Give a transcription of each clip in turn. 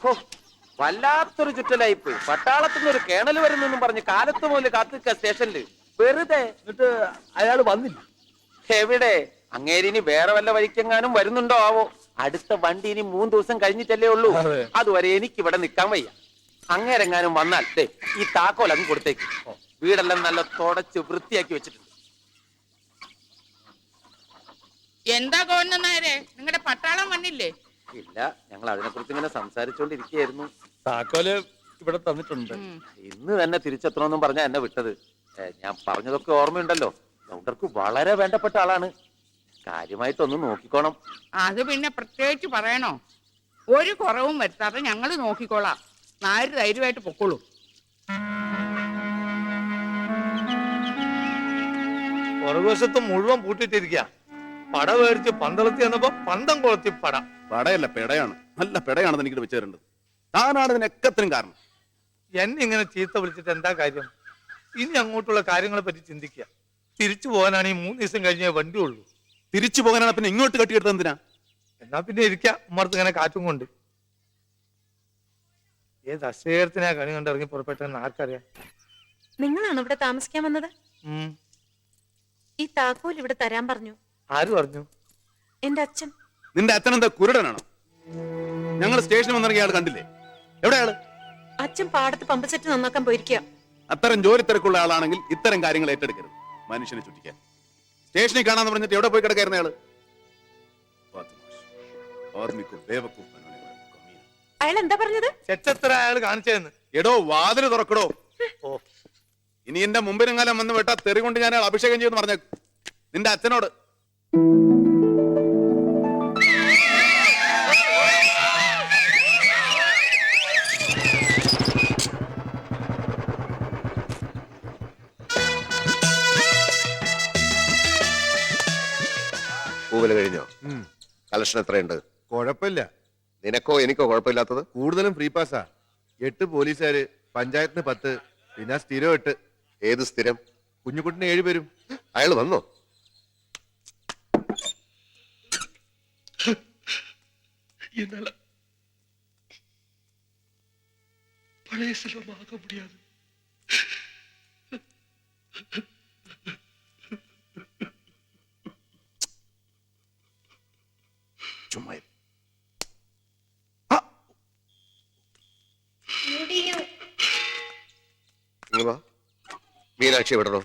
ഹോ, വല്ലാത്തൊരു ചുറ്റലായിപ്പ്. പട്ടാളത്തുനിന്ന് ഒരു കേണൽ വരുന്നെന്നും പറഞ്ഞ് കാലത്ത് മുതൽ കാത്തിക്ക സ്റ്റേഷനില് വെറുതെ. എന്നിട്ട് അയാൾ വന്നില്ല. എവിടെ? അങ്ങേരിനി വേറെ വല്ല വഴിക്കെങ്ങാനും വരുന്നുണ്ടോ ആവോ? അടുത്ത വണ്ടി ഇനി 3 ദിവസം കഴിഞ്ഞിട്ടല്ലേ ഉള്ളൂ. അതെ. അതുവരെ എനിക്ക് ഇവിടെ നിൽക്കാൻ വയ്യ. അങ്ങേരെങ്ങാനും വന്നാൽ ദേ ഈ താക്കോൽ അങ്ങ് കൊടുത്തേക്ക്. വീടെല്ലാം നല്ല തുടച്ച് വൃത്തിയാക്കി വെച്ചിട്ടുണ്ട്. എന്താ ഗോവിന്ദനായരെ, നിങ്ങളുടെ പട്ടാളം വന്നില്ലേ? ഇല്ല, ഞങ്ങൾ അതിനെ കുറിച്ച് ഇങ്ങനെ സംസാരിച്ചുകൊണ്ടിരിക്കുകയായിരുന്നു. താക്കോല് ഇവിടെ തന്നിട്ടുണ്ട്. ഇന്ന് തന്നെ തിരിച്ചെത്തണമെന്നും പറഞ്ഞാ എന്നെ വിട്ടത്. ഞാൻ പറഞ്ഞതൊക്കെ ഓർമ്മയുണ്ടല്ലോ. ഗൗണ്ടർക്ക് വളരെ വേണ്ടപ്പെട്ട ആളാണ്. കാര്യമായിട്ടൊന്ന് നോക്കിക്കോണം. അത് പിന്നെ പ്രത്യേകിച്ച് പറയണോ? ഒരു കുറവും വരുത്താതെ ഞങ്ങൾ നോക്കിക്കോളാം. നായർ ധൈര്യമായിട്ട് പൊക്കോളൂ. പുറകുവശത്ത് മുഴുവൻ പൂട്ടിട്ടിരിക്കുക. പട മേടിച്ച് പന്തളത്തി വന്നപ്പോ പന്തം കൊളത്തി പട. പടയല്ല, പെടയാണ്. നല്ല പെടയാണെന്ന് എനിക്ക് വെച്ചു തരേണ്ടത്. താനാണ് ഇതിനൊക്കത്തിനും കാരണം. എന്നെ ഇങ്ങനെ ചീത്ത വിളിച്ചിട്ട് എന്താ കാര്യം? ഇനി അങ്ങോട്ടുള്ള കാര്യങ്ങളെ പറ്റി ചിന്തിക്കുക. തിരിച്ചു പോകാനാണ് ഈ 3 ദിവസം കഴിഞ്ഞേ വണ്ടി ഉള്ളൂ. തിരിച്ചു പോകാനാണ് പിന്നെ ഇങ്ങോട്ട് കെട്ടിയെടുത്തത് എന്തിനാ? എന്നാ പിന്നെ ഇരിക്കുക. ഉമ്മർത്ത് ഇങ്ങനെ കാറ്റും കൊണ്ട്. ഏത് അശ്വേരത്തിനാ കണി കണ്ട് ഇറങ്ങി പുറപ്പെട്ടെന്ന് ആർക്കറിയാം. നിങ്ങളാണ് ഇവിടെ താമസിക്കാൻ വന്നത്? ഈ താക്കോൽ ഇവിടെ തരാൻ പറഞ്ഞു. ആര് പറഞ്ഞു? എന്റെ അച്ഛൻ. നിന്റെ അച്ഛനെന്താ കുരുടനാണോ? ഞങ്ങൾ സ്റ്റേഷനിൽ വന്നിറങ്ങിയ ആൾ കണ്ടില്ലേ? എവിടെയാള്? അച്ഛൻ പാടത്ത് പമ്പ് സെറ്റ് നന്നാക്കാൻ പോയിരിക്കുക. അത്തരം ജോലി തിരക്കുള്ള ആളാണെങ്കിൽ ഇത്തരം കാര്യങ്ങൾ ഏറ്റെടുക്കരുത്. മനുഷ്യനെ ചുറ്റിക്കാൻ. സ്റ്റേഷനിൽ കാണാന്ന് പറഞ്ഞിട്ട് എവിടെ പോയി കിടക്കായിരുന്ന ആള്? അയാൾ എന്താ പറഞ്ഞത്? ചെറ്റത്ര അയാൾ കാണിച്ചതെന്ന്. എടോ, വാതില് തുറക്കടോ. ഇനി എന്റെ മുമ്പിനെങ്ങാലും വന്ന് വെട്ടാ തെറി കൊണ്ട് ഞാൻ അഭിഷേകം ചെയ്യുമെന്ന് പറഞ്ഞ നിന്റെ അച്ഛനോട്. പൂവല് കഴിഞ്ഞോ? കളക്ഷൻ എത്രയുണ്ട്? കുഴപ്പമില്ല. നിനക്കോ എനിക്കോ കുഴപ്പമില്ലാത്തത്? കൂടുതലും ഫ്രീ പാസ്സാ. 8 പോലീസുകാര്, പഞ്ചായത്തിന് 10, പിന്നെ സ്ഥിരം 8. ഏത് സ്ഥിരം? കുഞ്ഞുകുട്ടിന് 7 പേരും. അയാൾ വന്നോ? പഴയ സെൽവമാക മുടിയാതെ ചുമ്മാ മീനാക്ഷി വിടണോ?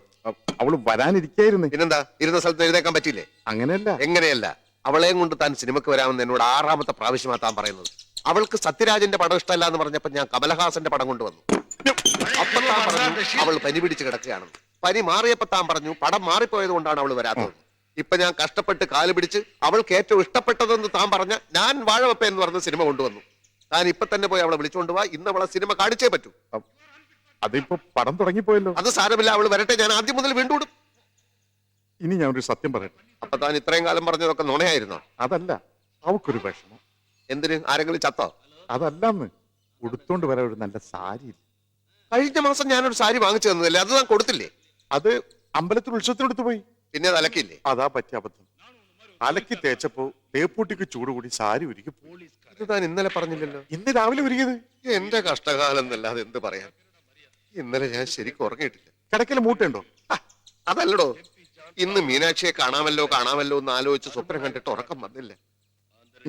അവള് വരാനിരിക്കായിരുന്നു. പിന്നെന്താ, ഇരുന്ന സ്ഥലത്ത് എഴുതേക്കാൻ പറ്റില്ലേ? അങ്ങനെയല്ല. എങ്ങനെയല്ല? അവളെയും കൊണ്ട് താൻ സിനിമക്ക് വരാമെന്ന് എന്നോട് 6ാമത്തെ പ്രാവശ്യമാ താൻ പറയുന്നത്. അവൾക്ക് സത്യരാജന്റെ പടം ഇഷ്ടമല്ല എന്ന് പറഞ്ഞപ്പോ ഞാൻ കമലഹാസന്റെ പടം കൊണ്ടുവന്നു. അപ്പൊ താൻ പറഞ്ഞു അവൾ പനി പിടിച്ച് കിടക്കുകയാണെന്ന്. പനി മാറിയപ്പോ താൻ പറഞ്ഞു പടം മാറിപ്പോയത് കൊണ്ടാണ് അവൾ വരാത്തത്. ഇപ്പൊ ഞാൻ കഷ്ടപ്പെട്ട് കാല് പിടിച്ച് അവൾക്ക് ഏറ്റവും ഇഷ്ടപ്പെട്ടതെന്ന് താൻ പറഞ്ഞ ഞാൻ വാഴവപ്പ എന്ന് പറഞ്ഞ സിനിമ കൊണ്ടുവന്നു. താൻ ഇപ്പൊ തന്നെ പോയി അവളെ വിളിച്ചുകൊണ്ട് പോവാ. ഇന്ന് അവളെ സിനിമ കാണിച്ചേ പറ്റൂ. അതിപ്പോ പടം തുടങ്ങിപ്പോയല്ലോ. അത് സാരമില്ല, അവൾ വരട്ടെ. ഞാൻ ആദ്യം മുതൽ വീണ്ടും. ഇനി ഞാൻ ഒരു സത്യം പറയട്ടെ. അപ്പൊ താൻ ഇത്രയും കാലം പറഞ്ഞതൊക്കെ നുണയായിരുന്നോ? അതല്ല, അവക്കൊരു വിഷമം. എന്തിന്? ആരെങ്കിലും ചത്തോ? അതല്ലെന്ന്, ഉടുത്തോണ്ട് വരാൻ ഒരു നല്ല സാരി. കഴിഞ്ഞ മാസം ഞാനൊരു സാരി വാങ്ങിച്ചു തന്നതല്ലേ, അത് താൻ കൊടുത്തില്ലേ? അത് അമ്പലത്തിൽ ഉത്സവത്തിനെടുത്ത് പോയി. പിന്നെ അത് അലക്കില്ലേ? അതാ പറ്റിയ അബദ്ധം. അലക്കി തേച്ചപ്പോ തേപ്പൂട്ടിക്ക് ചൂട് കൂടി സാരി ഉരുക്കി പോയി. ഇത് താൻ ഇന്നലെ പറഞ്ഞില്ലല്ലോ. ഇന്ന് രാവിലെ ഉരുകിയത്. എന്റെ കഷ്ടകാലം എന്നല്ലാതെ എന്ത് പറയാൻ. ഇന്നലെ ഞാൻ ശരിക്കും ഉറങ്ങിയിട്ടില്ല. കിടക്കല് മൂട്ടുണ്ടോ? അതല്ലടോ, ഇന്ന് മീനാക്ഷിയെ കാണാമല്ലോ എന്ന് ആലോചിച്ച് സ്വപ്നം കണ്ടിട്ട് ഉറക്കം വന്നില്ല.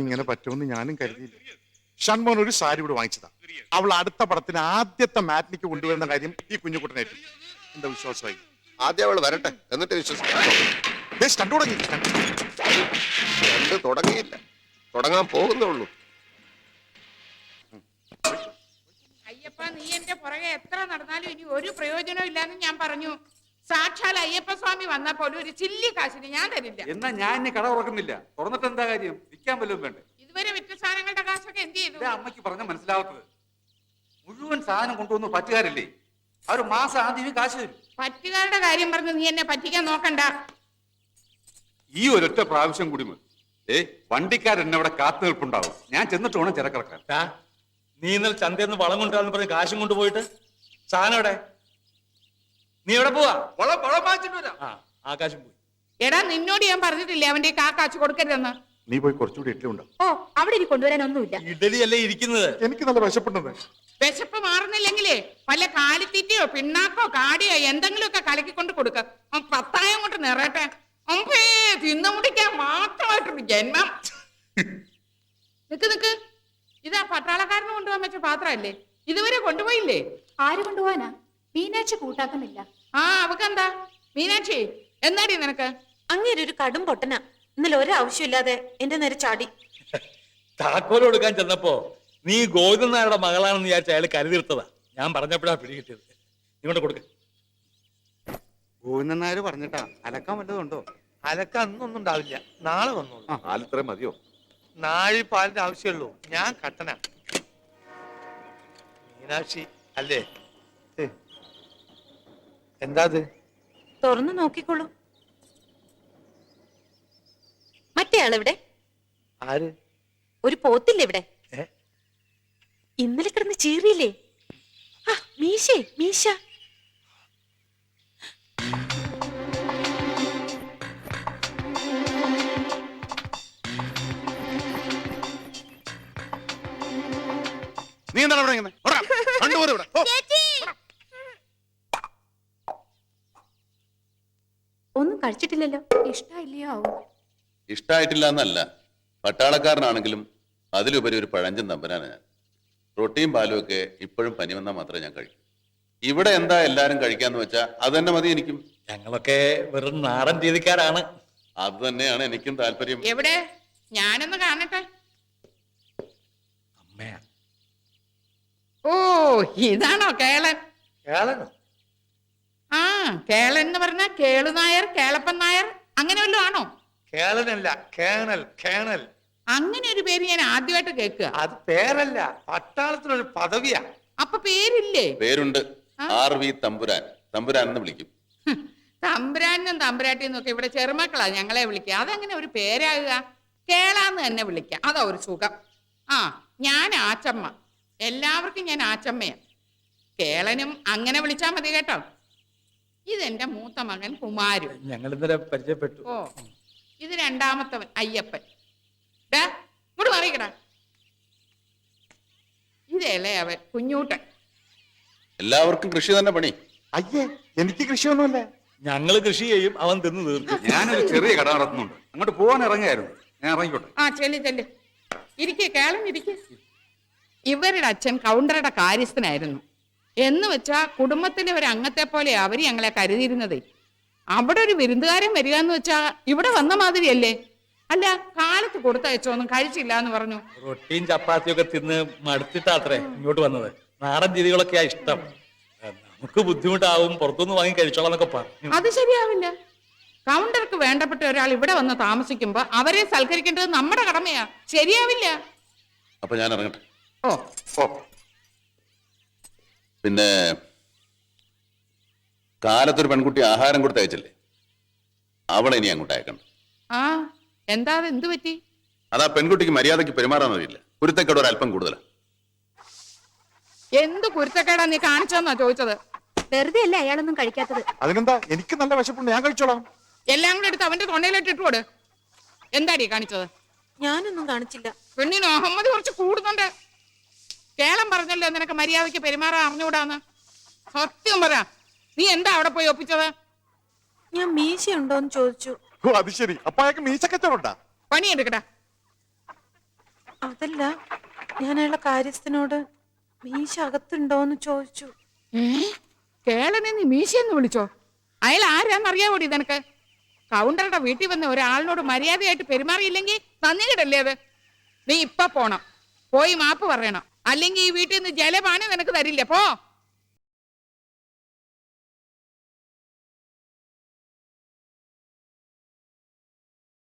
ഇങ്ങനെ പറ്റുമെന്ന് ഞാനും കരുതിയില്ല. ഷൺമോൻ ഒരു സാരി കൂടെ വാങ്ങിച്ചതാ. അവൾ അടുത്ത പടത്തിന് ആദ്യത്തെ മാറ്റിനിക്ക് കൊണ്ടുവരുന്ന കാര്യം ഈ കുഞ്ഞുകുട്ടനായിട്ട് എന്താ വിശ്വാസമായി. ആദ്യം അവൾ വരട്ടെ, എന്നിട്ട് വിശ്വസിക്കാം. തുടങ്ങിയില്ല, തുടങ്ങാൻ പോകുന്നുള്ളൂ. അയ്യപ്പ, നീ എന്റെ പുറകെ എത്ര നടന്നാലും ഇനി ഒരു പ്രയോജനം ഇല്ലാന്ന് ഞാൻ പറഞ്ഞു. സാക്ഷാൽ അയ്യപ്പ സ്വാമി വന്നാ പോലും ഒരു ചില്ലി കാശിന് ഞാൻ തരില്ല. എന്നാ ഞാൻ ഇനി കട തുറക്കുന്നില്ല. തുറന്നിട്ട് എന്താ കാര്യം? വിൽക്കാൻ വല്ലതും വേണ്ടേ? ഇതുവരെ വിറ്റ സാധനങ്ങളുടെ കാശൊക്കെ എന്ത് ചെയ്തു? അമ്മയ്ക്ക് പറഞ്ഞ മനസ്സിലാവാത്തത്. മുഴുവൻ സാധനം കൊണ്ടുവന്ന് പറ്റുകാരില്ലേ, അവർ മാസം ആദ്യമേ കാശ് തരും. പറ്റുകാരുടെ കാര്യം പറഞ്ഞ് നീ എന്നെ പറ്റിക്കാൻ നോക്കണ്ട. ഈ ഒരൊറ്റ പ്രാവശ്യം കൂടി മതി. വണ്ടിക്കാരൻ അവിടെ കാത്തു നിൽപ്പുണ്ടാവും. ഞാൻ ചെന്നിട്ട് വേണം ചിരക്കിറക്കാൻ. നീ ഇന്നലെ ചന്തയെന്ന് വളം കൊണ്ടുവന്ന് പറഞ്ഞ് കാശും കൊണ്ടുപോയിട്ട് സാധനം എവിടെ? നീ എവിടെ പോവാ? വളം വാങ്ങിച്ചിട്ട് വരാം. ആകാശം പോയി. എടാ, നിന്നോട് ഞാൻ പറഞ്ഞിട്ടില്ലേ അവന്റെ കാശ് കൊടുക്കരുതെന്ന്? നീ പോയി കുറച്ചുകൂടി ഇഡ്ഡലി ഉണ്ടാവും. ഓ അവിടെ ഇനി കൊണ്ടുവരാനൊന്നുമില്ല. ഇഡലി അല്ലേ ഇരിക്കുന്നത്. എനിക്ക് നല്ല വിശപ്പുണ്ടെന്ന്. വിശപ്പ് മാറുന്നില്ലെങ്കിലേ വല്ല കാലിത്തീറ്റയോ പിണ്ണാക്കോ കാടിയോ എന്തെങ്കിലുമൊക്കെ കലക്കിക്കൊണ്ട് കൊടുക്ക. പത്തായം കൊണ്ട് നിറയട്ടെ. അമ്പേ തിന്നു മുടിക്കാൻ മാത്രമായിട്ടൊരു ജന്മം. നിക്ക് ഇതാ പട്ടാളക്കാരന് കൊണ്ടുപോകാൻ വെച്ച പാത്രമല്ലേ? ഇതുവരെ കൊണ്ടുപോയില്ലേ? ആര് കൊണ്ടുപോവാനാ? മീനാക്ഷി കൂട്ടാക്കുന്നില്ല. ആ അവക്കെന്താ? മീനാക്ഷി എന്നാടി നിനക്ക്? അങ്ങേര് ഒരു കടും പൊട്ടനാ. ഇന്നലെ ഒരാവശ്യമില്ലാതെ എന്റെ നേരെ ചാടി. താക്കോല് കൊടുക്കാൻ ചെന്നപ്പോ നീ ഗോവിന്ദൻ നായരുടെ മകളാണെന്ന് വിചാരിച്ച അയാൾ കരുതിർത്തതാ. ഞാൻ പറഞ്ഞപ്പോഴാ പിടികിട്ടിയത്. ഇങ്ങോട്ട് കൊടുക്ക. ഗോവിന്ദൻ നായർ പറഞ്ഞിട്ടാ അലക്കാൻ വല്ലതുണ്ടോ? അലക്ക അന്നൊന്നും ഉണ്ടാവില്ല, നാളെ വന്നോളൂ. പാലിത്രേ മതിയോ? നാഴി പാലിന്റെ ആവശ്യമുള്ളൂ. ഞാൻ കട്ടനാ. മീനാക്ഷി അല്ലേ? എന്താ തുറന്നു നോക്കിക്കോളൂ. മറ്റേ ആളെവിടെ? ആര്? ഒരു പോത്തില്ലേ ഇവിടെ? ഏ? ഇന്നലെ കിടന്ന് ചീറിയില്ലേ? ആ മീശ. നീ എന്താണ് ഇവിടെ ഇങ്ങനെ? ഓടാ, കണ്ടുപോരെ ഇവിടെ. ഓ. ഒന്നും കഴിച്ചിട്ടില്ലല്ലോ. ഇഷ്ടമില്ലയോ? ഇഷ്ടായിട്ടില്ല എന്നല്ല, പട്ടാളക്കാരനാണെങ്കിലും അതിലുപരി ഒരു പഴഞ്ചൻ തമ്പനാണ് ഞാൻ. റൊട്ടിയും പാലും ഒക്കെ ഇപ്പോഴും പനി വന്നാൽ മാത്രമേ ഞാൻ കഴിക്കൂ. ഇവിടെ എന്താ എല്ലാരും കഴിക്കാന്ന് വെച്ചാ അത് തന്നെ മതി എനിക്കും. ഞങ്ങളൊക്കെ വെറും നാടൻ രീതിക്കാരാണ്. അത് തന്നെയാണ് എനിക്കും താല്പര്യം. എവിടെ? ഞാനൊന്ന് കാണട്ടെ. അമ്മയാ. ഓ ഇതാണോ കേളൻ? കേളനോ? ആ കേളൻ എന്ന് പറഞ്ഞാ കേളു നായർ, കേളപ്പൻ നായർ അങ്ങനെ വല്ലതും ആണോ? കേളനല്ല, കേണൽ. അങ്ങനെ ഒരു പേര് ഞാൻ ആദ്യമായിട്ട് കേൾക്കുക. അത് പേരല്ല, പട്ടാളത്തിനൊരു പദവിയാ. അപ്പൊ പേരില്ലേ? പേരുണ്ട്. RV തമ്പുരാൻ. തമ്പുരാൻ എന്ന് വിളിക്കും. തമ്പുരാനും തമ്പുരാട്ടിന്നും ഒക്കെ ഇവിടെ ചെറുമക്കളാ ഞങ്ങളെ വിളിക്കുക. അതെങ്ങനെ ഒരു പേരാകുക? കേളാന്ന് തന്നെ വിളിക്കാം, അതാ ഒരു സുഖം. ആ ഞാൻ ആച്ചമ്മ. എല്ലാവർക്കും ഞാൻ ആച്ചമ്മയാ. കേളനും അങ്ങനെ വിളിച്ചാ മതി കേട്ടോ. ഇതെന്റെ മൂത്ത മകൻ കുമാരു. ഞങ്ങൾ ഇന്നലെ പരിചയപ്പെട്ടു. ഓ ഇത് രണ്ടാമത്തവൻ അയ്യപ്പൻ. ഇങ്ങോട്ട് മാറിക്കടാ. ഇത് ഇളയവൻ കുഞ്ഞൂട്ടൻ. എല്ലാവർക്കും കൃഷി തന്നെ പണി. അയ്യേ, എനിക്ക് കൃഷിയൊന്നുമില്ല. ഞങ്ങള് കൃഷി ചെയ്യും, അവൻ തിന്ന് തീർക്കും. ഞാനൊരു ചെറിയ കട നടത്തുന്നുണ്ട്, അങ്ങോട്ട് പോകാൻ ഇറങ്ങിയായിരുന്നു. ഞാൻ ഇറങ്ങിക്കോട്ടെ. ആ ചെല്ല് ഇരിക്കേ കേളൻ ഇരിക്കേ. ഇവരുടെ അച്ഛൻ കൗണ്ടറുടെ കാര്യസ്ഥനായിരുന്നു. എന്ന് വെച്ചാ കുടുംബത്തിലെ ഒരു അംഗത്തെ പോലെ അവര് ഞങ്ങളെ കരുതിയിരുന്നതേ. അവിടെ ഒരു വിരുന്നുകാരൻ വരിക എന്ന് വെച്ചാ ഇവിടെ വന്ന മാതിരിയല്ലേ? അല്ല കാലത്ത് കൊടുത്തയച്ചോന്നും കഴിച്ചില്ല എന്ന് പറഞ്ഞു. റൊട്ടിയും ചപ്പാത്തിയും ഒക്കെ തിന്ന് മടുത്തിട്ടാത്രേ ഇങ്ങോട്ട് വന്നത്. നാടൻ രീതികളൊക്കെയാ ഇഷ്ടം. നമുക്ക് ബുദ്ധിമുട്ടാവും, പുറത്തുനിന്ന് വാങ്ങി കഴിച്ചോളാം എന്നൊക്കെ പറഞ്ഞു. അത് ശരിയാവില്ല. കൗണ്ടർക്ക് വേണ്ടപ്പെട്ട ഒരാൾ ഇവിടെ വന്ന് താമസിക്കുമ്പോ അവരെ സൽക്കരിക്കേണ്ടത് നമ്മുടെ കടമയാ. ശരിയാവില്ല. അപ്പൊ ഞാൻ ഇറങ്ങട്ടെ. ഓ പിന്നെ കാലത്തൊരു പെൺകുട്ടി ആഹാരം കൊടുത്ത് അയച്ചല്ലേ, അവളെ ഇനി അങ്ങോട്ട് അയക്കണ്ട. ആ എന്താ അത്? എന്ത് പറ്റി? അതാ പെൺകുട്ടിക്ക് മര്യാദയ്ക്ക് പെരുമാറാൻ അറിയില്ല. കുരുത്തക്കേട് ഒരു അല്പം കൂടുതലാണ്. എന്ത് കുരുത്തക്കേടാ നീ കാണിച്ചെന്നാ ചോദിച്ചത്. വെറുതെ അല്ലേ അയാളൊന്നും കഴിക്കാത്തത്? അതിനെന്താ, എനിക്ക് നല്ല വിശപ്പുണ്ട്, ഞാൻ കഴിച്ചോളാം. എല്ലാം കൂടെ എടുത്ത് അവന്റെ തൊണ്ടയിലിട്ട് ഇട്ടുകൊട്. എന്താടി കാണിച്ചത്? ഞാനൊന്നും കാണിച്ചില്ല. പെണ്ണിന് അഹമ്മദ് കുറച്ച് കൂടുന്നുണ്ട്. കേളം പറഞ്ഞല്ലോ നിനക്ക് മര്യാദയ്ക്ക് പെരുമാറാൻ അറിഞ്ഞുകൂടാന്ന്. സത്യം പറ, നീ എന്താ അവിടെ പോയി ഒപ്പിച്ചത്? ഞാൻ മീശ ഉണ്ടോന്ന് ചോദിച്ചു. ഓ അത് ശരി, അപ്പൊ അയാൾക്ക് മീശക്കച്ചവടാ. പണിയെടുക്കടാ. അതല്ല, ഞാൻ അയാളുടെ കാര്യസ്ഥനോട് മീശ അകത്തുണ്ടോന്ന് ചോദിച്ചു. കേളനെ നീ മീശയെന്ന് വിളിച്ചോ? അയാൾ ആരാന്നറിയാവോടി നിനക്ക്? കൗണ്ടറുടെ വീട്ടിൽ വന്ന ഒരാളിനോട് മര്യാദയായിട്ട് പെരുമാറിയില്ലെങ്കിൽ നന്ദികേടല്ലേ അത്? നീ ഇപ്പൊ പോണം, പോയി മാപ്പ് പറയണം. അല്ലെങ്കിൽ ഈ വീട്ടിൽ നിന്ന് ജലപാനം നിനക്ക് തരില്ല. പോ.